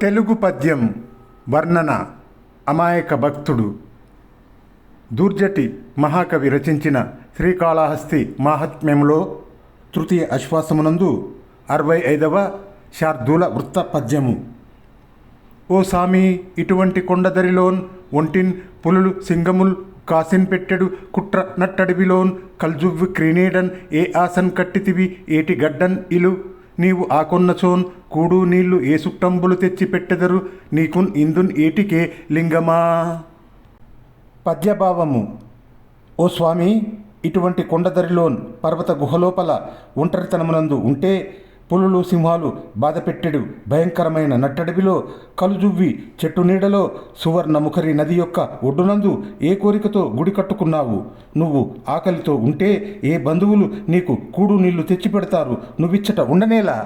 తెలుగు పద్యం వర్ణన అమాయక భక్తుడు దూర్జటి మహాకవి రచించిన శ్రీకాళహస్తి మాహాత్మ్యంలో తృతీయ అశ్వాసమునందు 65వ శార్దూల వృత్త పద్యము. ఓ సామి, ఇటువంటి కొండదరిలోన్ ఒంటిన్ పులులు సింగముల్ కాసిన్ పెట్టెడు కుట్ర నట్టడివిలోన్ కల్జువ్వి క్రీనీడన్ ఏ ఆసన్ కట్టితివి ఏటి గడ్డన్ ఇలు నీవు ఆకొన్నచోన్ కూడు నీళ్లు ఏ సుట్టంబులు తెచ్చి పెట్టెదరు నీకున్ ఇందున్ ఏటికే లింగమా. పద్యభావము. ఓ స్వామి, ఇటువంటి కొండదరిలోన్ పర్వత గుహలోపల ఒంటరితనమునందు ఉంటే పులులు సింహాలు బాధపెట్టెడు భయంకరమైన నట్టడవిలో కలుజువ్వి చెట్టు నీడలో సువర్ణముఖరి నది యొక్క ఒడ్డునందు ఏ కోరికతో గుడి కట్టుకున్నావు? నువ్వు ఆకలితో ఉంటే ఏ బంధువులు నీకు కూడు నీళ్లు తెచ్చిపెడతారు? నువ్విచ్చట ఉండనేలా?